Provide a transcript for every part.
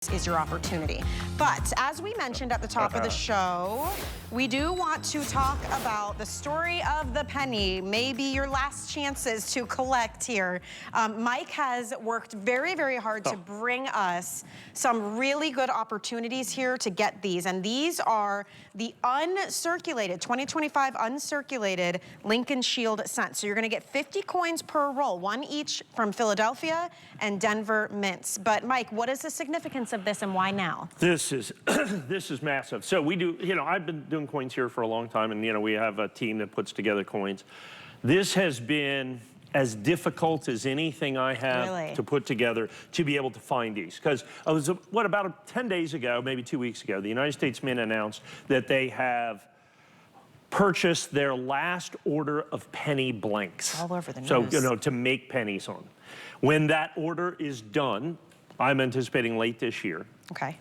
is your opportunity. But as we mentioned at the top of the show, we do want to talk about the story of the penny, maybe your last chances to collect here. Mike has worked very, very hard to bring us some really good opportunities here to get these. And these are the uncirculated, 2025 uncirculated Lincoln Shield cents. So you're gonna get 50 coins per roll, one each from Philadelphia and Denver mints. But Mike, what is the significance of this and why now? This is this is massive. So we do, I've been doing coins here for a long time, and we have a team that puts together coins. This has been as difficult as anything I have to put together to be able to find these. Because it was, about 10 days ago, maybe 2 weeks ago, the United States Mint announced that they have purchased their last order of penny blanks. All over the news. So, to make pennies on. When that order is done, I'm anticipating late this year. Okay.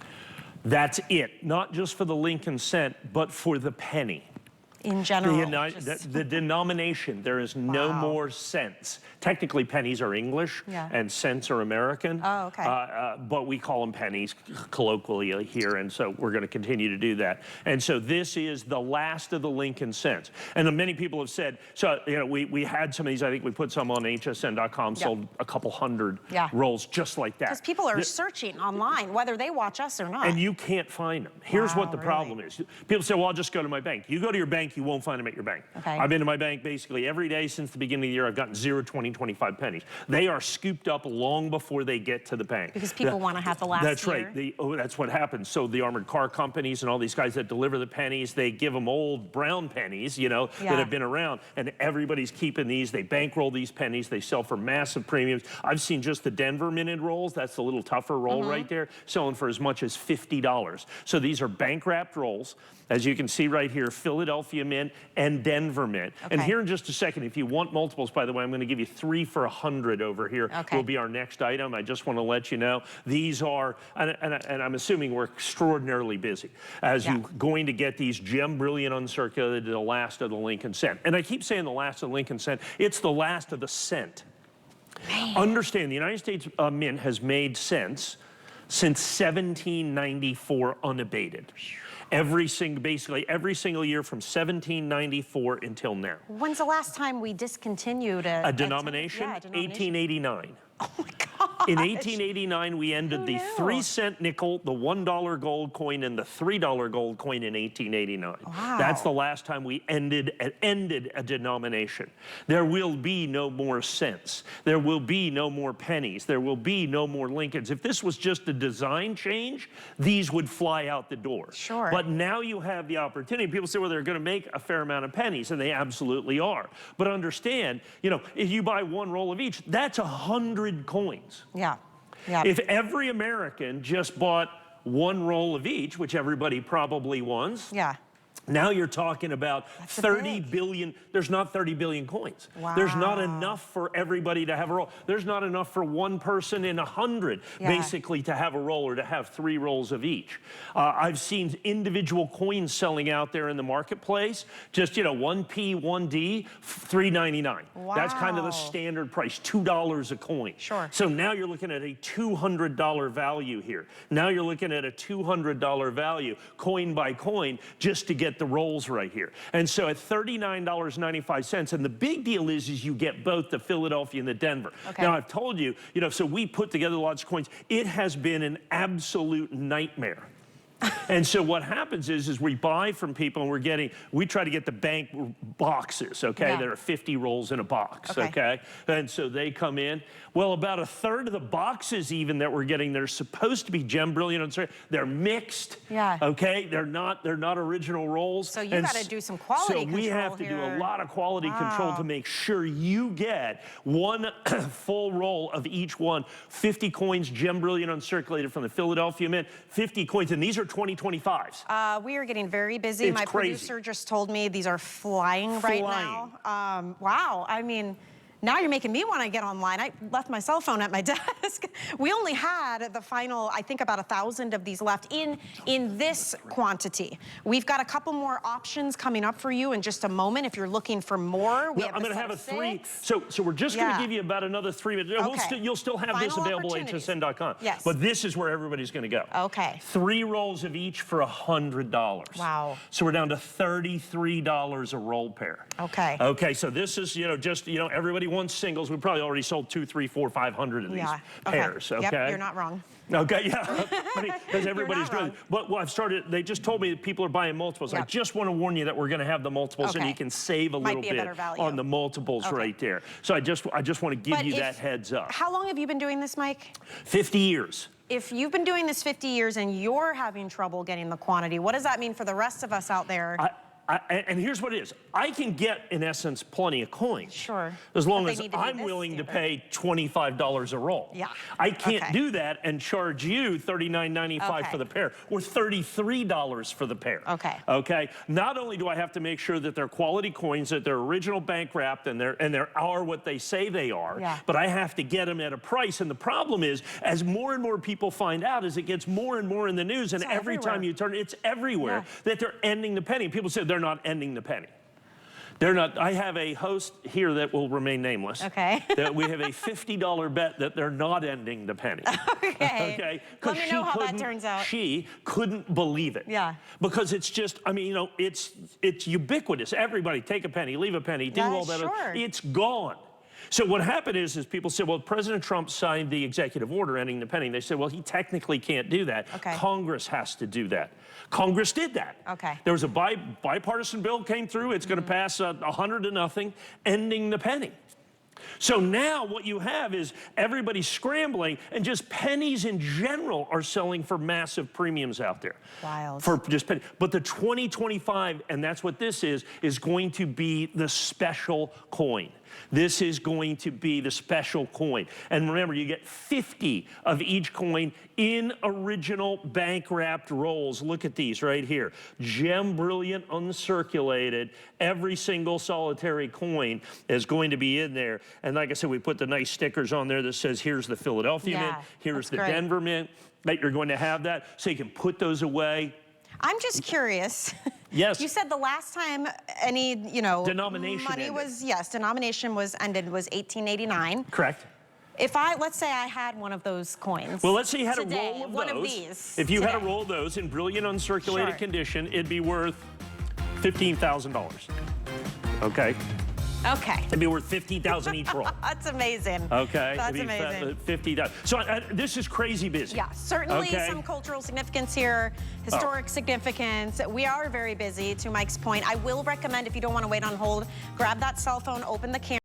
That's it, not just for the Lincoln cent, but for the penny. In general. The denomination, there is no more cents. Technically, pennies are English and cents are American. Oh, okay. But we call them pennies colloquially here, and so we're going to continue to do that. And so this is the last of the Lincoln cents. And many people have said, so we had some of these, I think we put some on hsn.com, sold a couple hundred rolls just like that. Because people are searching online, whether they watch us or not. And you can't find them. Here's what the problem is. People say, well, I'll just go to my bank. You go to your bank, you won't find them at your bank. Okay. I've been to my bank basically every day since the beginning of the year. I've gotten 0, 20, 25 pennies. They are scooped up long before they get to the bank. Because people want to have the last That's year. right. That's what happens. So the armored car companies and all these guys that deliver the pennies, they give them old brown pennies, that have been around, and everybody's keeping these. They bankroll these pennies. They sell for massive premiums. I've seen just the Denver minted rolls. That's the little tougher roll right there, selling for as much as $50. So these are bank wrapped rolls. As you can see right here, Philadelphia Mint and Denver Mint. Okay. And here in just a second, if you want multiples, by the way, I'm going to give you 3 for $100 over here. Will be our next item. I just want to let you know. These are, and I'm assuming we're extraordinarily busy, as you're going to get these gem brilliant uncirculated, the last of the Lincoln cent. And I keep saying the last of the Lincoln cent. It's the last of the cent. Man. Understand, the United States Mint has made cents since 1794 unabated. Basically every single year from 1794 until now. When's the last time we discontinued a denomination? 1889. Oh my God. In 1889, we ended the 3-cent nickel, the $1 gold coin, and the $3 gold coin in 1889. Wow. That's the last time we ended a denomination. There will be no more cents. There will be no more pennies. There will be no more Lincolns. If this was just a design change, these would fly out the door. Sure. But now you have the opportunity. People say, well, they're going to make a fair amount of pennies, and they absolutely are. But understand, if you buy one roll of each, that's 100 coins. Yeah. If every American just bought one roll of each, which everybody probably wants, now you're talking about 30 billion. There's not 30 billion coins. Wow. There's not enough for everybody to have a roll. There's not enough for one person in 100, basically, to have a roll or to have 3 rolls of each. I've seen individual coins selling out there in the marketplace. Just, 1P, 1D, $3.99. Wow. That's kind of the standard price, $2 a coin. Sure. So now you're looking at a $200 value here. Now you're looking at a $200 value, coin by coin, just to get the rolls right here. And so at $39.95, and the big deal is you get both the Philadelphia and the Denver. Okay. Now I've told you, so we put together lots of coins. It has been an absolute nightmare. And so what happens is we buy from people, and we try to get the bank boxes, okay? There are 50 rolls in a box, okay? And so they come in. Well, about 1/3 of the boxes even that we're getting, they're supposed to be gem brilliant. They're mixed, okay? They're not original rolls. So you got to do some quality control. So we have to do a lot of quality control to make sure you get one full roll of each one. 50 coins, gem brilliant uncirculated from the Philadelphia Mint, 50 coins, and these are 2025s. We are getting very busy. My producer just told me these are flying right now. Wow, I mean, Now you're making me want to get online. I left my cell phone at my desk. We only had the final, I think, about 1,000 of these left in this quantity. We've got a couple more options coming up for you in just a moment if you're looking for more. I'm going to have a 3. So we're just going to give you about another 3 minutes. Okay. You'll still have Final this available at hsn.com. Yes. But this is where everybody's going to go. Okay. 3 rolls of each for $100. Wow. So we're down to $33 a roll pair. Okay. Okay, so this is, everybody wants singles. We probably already sold 2, 3, 4, 500 of these pairs. Okay. Yep, you're not wrong. Okay, yeah, because everybody's doing it. But they just told me that people are buying multiples. I just want to warn you that we're going to have the multiples and you can save a little bit on the multiples right there. So I just want to give you that heads up. How long have you been doing this, Mike? 50 years. If you've been doing this 50 years and you're having trouble getting the quantity, what does that mean for the rest of us out there? And here's what it is. I can get, in essence, plenty of coins. Sure. As long as I'm willing to pay $25 a roll. Yeah. I can't do that and charge you $39.95 for the pair or $33 for the pair. Okay. Okay. Not only do I have to make sure that they're quality coins, that they're original bank wrapped and they are what they say they are, but I have to get them at a price. And the problem is, as more and more people find out, as it gets more and more in the news, and every time you turn, it's everywhere that they're ending the penny. People say they're not ending the penny. They're not. I have a host here that will remain nameless. Okay. That we have a $50 bet that they're not ending the penny. Okay. Okay. Let me know how that turns out. She couldn't believe it. Yeah. Because it's just, I mean, it's ubiquitous. Everybody take a penny, leave a penny, do all that. Sure. It's gone. So what happened is people said, well, President Trump signed the executive order ending the penny. And they said, well, he technically can't do that. Congress has to do that. Congress did that. There was a bipartisan bill came through. It's going to pass 100-0, ending the penny. So now what you have is everybody scrambling, and just pennies in general are selling for massive premiums out there. Wild. For just pennies. But the 2025, and that's what this is going to be the special coin. This is going to be the special coin. And remember, you get 50 of each coin in original bank-wrapped rolls. Look at these right here. Gem Brilliant Uncirculated. Every single solitary coin is going to be in there. And like I said, we put the nice stickers on there that says, here's the Philadelphia Mint, here's the Denver Mint, that you're going to have that. So you can put those away. I'm just curious. Yes. You said the last time any, denomination money was, denomination was ended was 1889. Correct. If let's say I had one of those coins. Well, let's say you had a roll of those. One of these. If you had a roll of those in brilliant uncirculated condition, it'd be worth $15,000. Okay. Okay. It'd be worth $50,000 each roll. That's amazing. Okay. That's amazing. $50,000. So this is crazy busy. Yeah, certainly some cultural significance here, historic significance. We are very busy, to Mike's point. I will recommend, if you don't want to wait on hold, grab that cell phone, open the camera.